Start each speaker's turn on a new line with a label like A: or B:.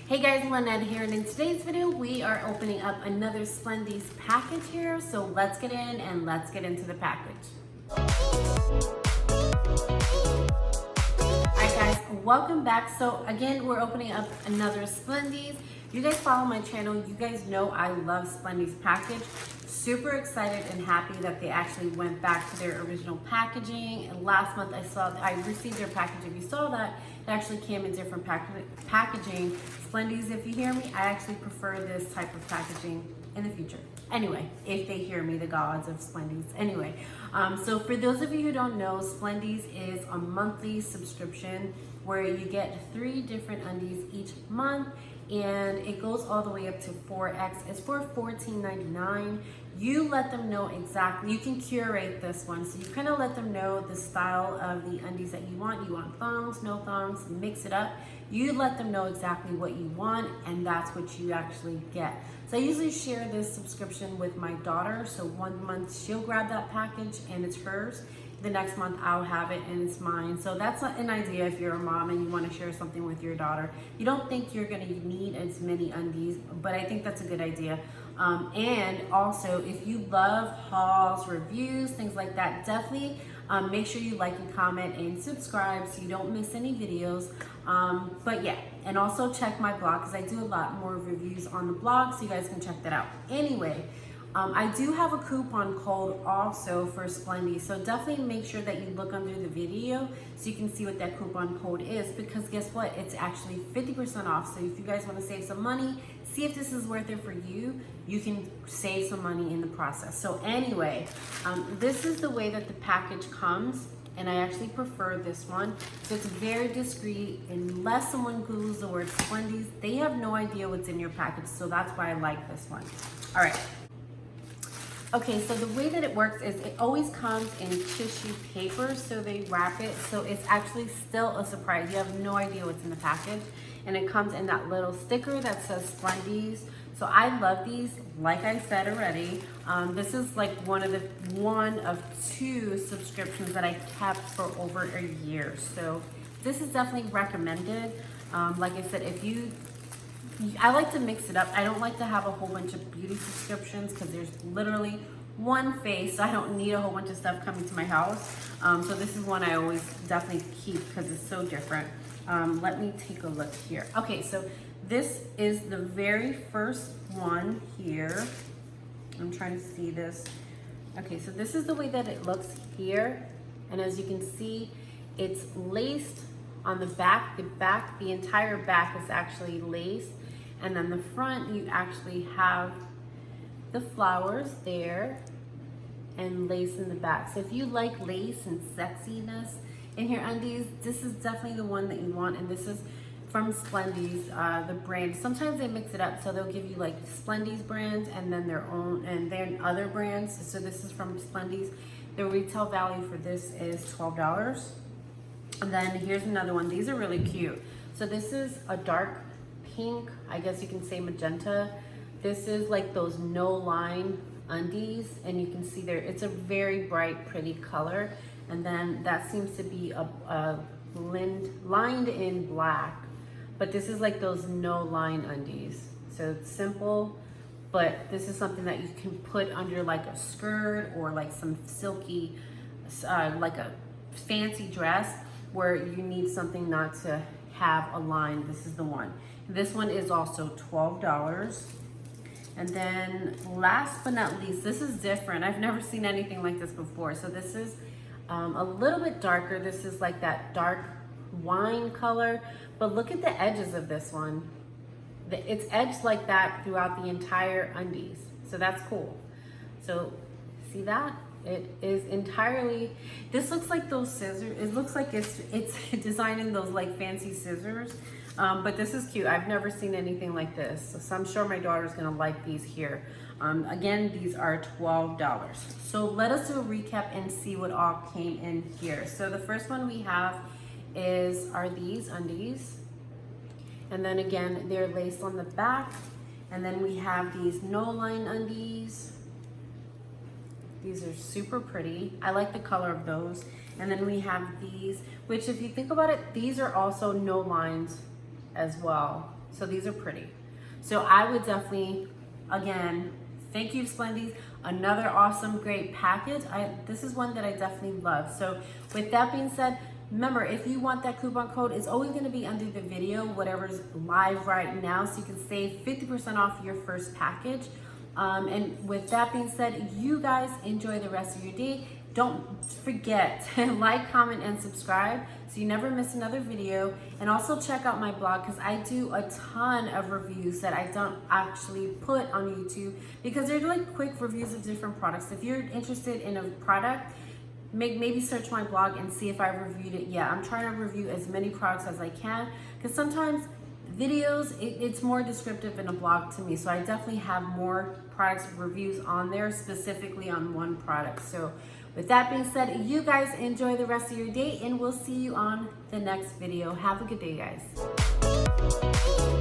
A: Hey guys, Lynette here, and in today's video we are opening up another Splendies package here. So let's get in and let's get into the package. Alright guys, welcome back. So again, we're opening up another Splendies. You guys follow my channel, you guys know I love Splendies package. Super excited and happy that they actually went back to their original packaging. And last month I received their package. If you saw that, it actually came in different packaging. Splendies, if you hear me, I actually prefer this type of packaging in the future. Anyway, if they hear me, the gods of Splendies. Anyway, so for those of you who don't know, Splendies is a monthly subscription where you get 3 different undies each month, and it goes all the way up to 4X. It's for $14.99. You let them know exactly, you can curate this one, so you kind of let them know the style of the undies that you want. You want thongs, no thongs, mix it up. You let them know exactly what you want, and that's what you actually get. So I usually share this subscription with my daughter, so one month she'll grab that package and it's hers. The next month I'll have it and it's mine. So that's an idea if you're a mom and you want to share something with your daughter. You don't think you're going to need as many undies, but I think that's a good idea. And also, if you love hauls, reviews, things like that, definitely make sure you like and comment and subscribe so you don't miss any videos. But yeah, and also check my blog because I do a lot more reviews on the blog, so you guys can check that out. Anyway, I do have a coupon code also for Splendies, so definitely make sure that you look under the video so you can see what that coupon code is, because guess what? It's actually 50% off. So if you guys want to save some money, see if this is worth it for you, you can save some money in the process. So anyway, this is the way that the package comes, and I actually prefer this one. So it's very discreet. Unless someone Googles the word Splendies, they have no idea what's in your package, so that's why I like this one. All right. Okay, so the way that it works is it always comes in tissue paper, so they wrap it, so it's actually still a surprise. You have no idea what's in the package, and it comes in that little sticker that says Splendies. So I love these, like I said already. This is like one of 2 subscriptions that I kept for over a year, so this is definitely recommended. Like I said, I like to mix it up. I don't like to have a whole bunch of beauty subscriptions because there's literally one face. So I don't need a whole bunch of stuff coming to my house. So this is one I always definitely keep because it's so different. Let me take a look here. Okay, so this is the very first one here. I'm trying to see this. Okay, so this is the way that it looks here. And as you can see, it's laced on the back. The entire back is actually laced. And then the front, you actually have the flowers there and lace in the back. So if you like lace and sexiness in your undies, this is definitely the one that you want. And this is from Splendies, the brand. Sometimes they mix it up, so they'll give you like Splendies brands and then their own, and then other brands. So this is from Splendies. The retail value for this is $12. And then here's another one. These are really cute. So this is a dark pink, I guess you can say magenta. This is like those no line undies, and you can see there, it's a very bright, pretty color. And then that seems to be lined in black. But this is like those no line undies. So it's simple, but this is something that you can put under like a skirt or like some silky, like a fancy dress where you need something not to have a line. This is the one. This one is also $12. And then last but not least, this is different. I've never seen anything like this before. So this is a little bit darker. This is like that dark wine color, but look at the edges of this one. It's edged like that throughout the entire undies. So that's cool. So see that? It is entirely, this looks like those scissors. It looks like it's designed in those like fancy scissors. But this is cute. I've never seen anything like this. So I'm sure my daughter's gonna like these here. Again, these are $12. So let us do a recap and see what all came in here. So the first one we have are these undies. And then again, they're laced on the back. And then we have these no line undies. These are super pretty. I like the color of those. And then we have these, which if you think about it, these are also no lines as well. So these are pretty. So I would definitely, again, thank you, Splendies. Another awesome, great package. This is one that I definitely love. So with that being said, remember, if you want that coupon code, it's always going to be under the video, whatever's live right now, so you can save 50% off your first package. And with that being said, you guys enjoy the rest of your day. Don't forget to like, comment, and subscribe so you never miss another video. And also check out my blog, because I do a ton of reviews that I don't actually put on YouTube, because they're like quick reviews of different products. If you're interested in a product, maybe search my blog and see if I reviewed it. Yeah, I'm trying to review as many products as I can, because sometimes videos, it's more descriptive in a blog to me. So I definitely have more products reviews on there, specifically on one product. So with that being said, you guys enjoy the rest of your day, and we'll see you on the next video. Have a good day, guys.